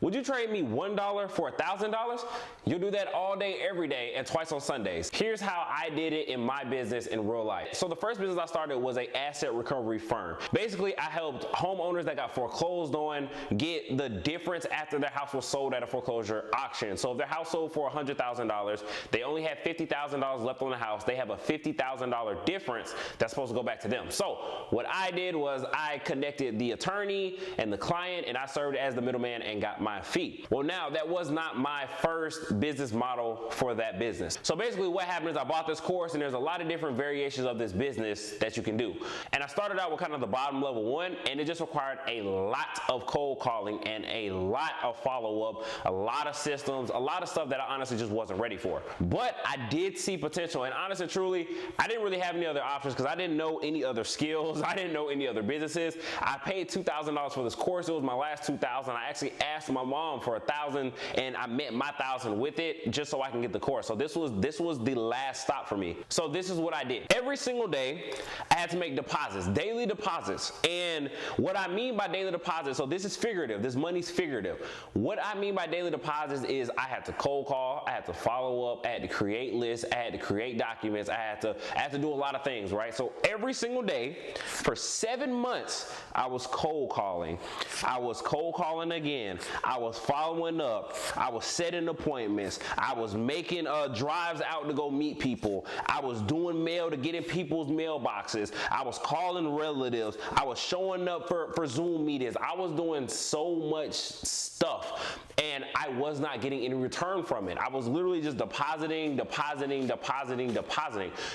Would you trade me $1 for $1,000? You'll do that all day, every day, and twice on Sundays. Here's how I did it in my business in real life. So the first business I started was an asset recovery firm. Basically, I helped homeowners that got foreclosed on get the difference after their house was sold at a foreclosure auction. So if their house sold for $100,000, they only had $50,000 left on the house. They have a $50,000 difference that's supposed to go back to them. So what I did was I connected the attorney and the client, and I served as the middleman and got my fee. Well, now that was not my first business model for that business. So basically what happened is I bought this course, and there's a lot of different variations of this business that you can do. And I started out with kind of the bottom level one, and it just required a lot of cold calling and a lot of follow-up, a lot of systems, a lot of stuff that I honestly just wasn't ready for. But I did see potential, and honestly, truly, I didn't really have any other options because I didn't know any other skills. I didn't know any other businesses. I paid $2,000 for this course. It was my last $2,000. I actually asked my mom for $1,000, and I met my $1,000 with it just so I can get the course. So this was the last stop for me. So this is what I did. Every single day, I had to make deposits, daily deposits. And what I mean by daily deposits, so this is figurative. This money's figurative. What I mean by daily deposits is I had to cold call, I had to follow up, I had to create lists, I had to create documents, I had to do a lot of things, right? So every single day for 7 months, I was cold calling. I was cold calling again. I was following up. I was setting appointments. I was making drives out to go meet people. I was doing mail to get in people's mailboxes. I was calling relatives. I was showing up for Zoom meetings. I was doing so much stuff, and I was not getting any return from it. I was literally just depositing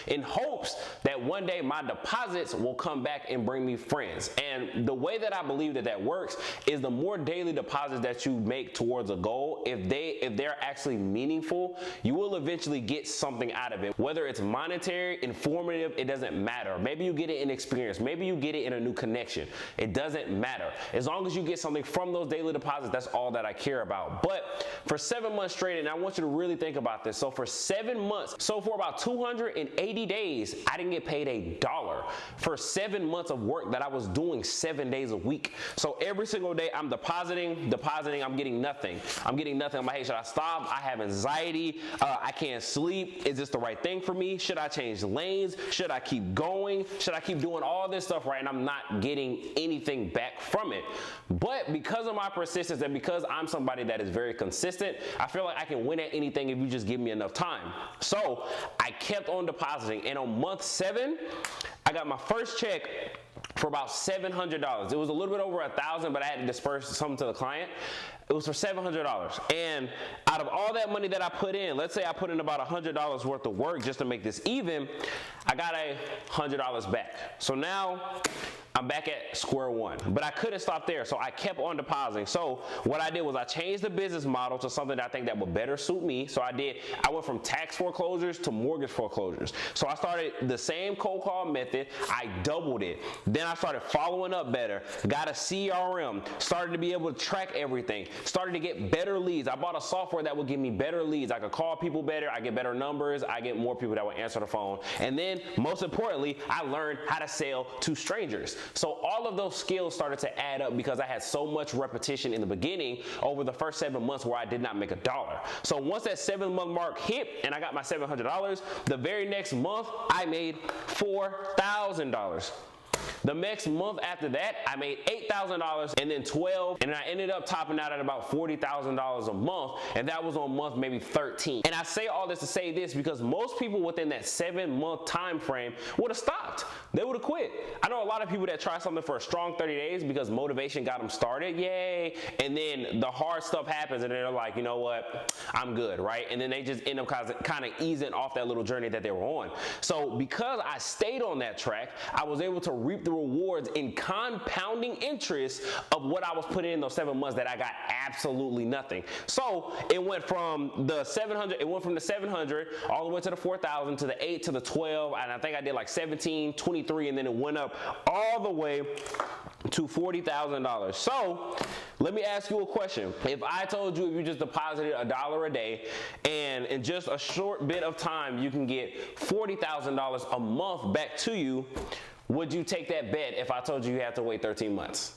in hopes that one day my deposits will come back and bring me friends. And the way that I believe that works is the more daily deposits that you make towards a goal, if they're actually meaningful, you will eventually get something out of it. Whether it's monetary, informative, it doesn't matter. Maybe you get it in experience. Maybe you get it in a new connection. It doesn't matter. As long as you get something from those daily deposits, that's all that I care about. But for 7 months straight, and I want you to really think about this. So for 7 months, so for about 280 days, I didn't get paid $1 for 7 months of work that I was doing 7 days a week. So every single day I'm depositing, I'm getting nothing. I'm like, hey, should I stop? I have anxiety. I can't sleep. Is this the right thing for me? Should I change lanes? Should I keep going? Should I keep doing all this stuff, right? And I'm not getting anything back from it. But because of my persistence and because I'm somebody that is very consistent, I feel like I can win at anything if you just give me enough time. So I kept on depositing, and on month 7, I got my first check for about $700. It was a little bit over $1,000, but I had to disperse some to the client. It was for $700. And out of all that money that I put in, let's say I put in about $100 worth of work just to make this even, I got $100 back. So now I'm back at square one, but I couldn't stop there, so I kept on depositing. So what I did was I changed the business model to something that I think that would better suit me. So I went from tax foreclosures to mortgage foreclosures. So I started the same cold call method, I doubled it. Then I started following up better, got a CRM, started to be able to track everything, started to get better leads. I bought a software that would give me better leads. I could call people better, I get better numbers, I get more people that would answer the phone. And then most importantly, I learned how to sell to strangers. So all of those skills started to add up because I had so much repetition in the beginning over the first 7 months where I did not make $1. So once that 7-month mark hit and I got my $700, the very next month I made $4,000. The next month after that, I made $8,000 and then 12, and I ended up topping out at about $40,000 a month, and that was on month maybe 13. And I say all this to say this because most people within that 7-month time frame would have stopped. They would have quit. I know a lot of people that try something for a strong 30 days because motivation got them started, yay, and then the hard stuff happens and they're like, you know what, I'm good, right? And then they just end up kind of easing off that little journey that they were on. So because I stayed on that track, I was able to reap the rewards in compounding interest of what I was putting in those 7 months that I got absolutely nothing. So it went from the 700 all the way to the 4,000 to the 8 to the 12, and I think I did like 17, 23, and then it went up all the way to $40,000. So let me ask you a question. If I told you if you just deposited $1 a day and in just a short bit of time you can get $40,000 a month back to you, would you take that bet if I told you you have to wait 13 months?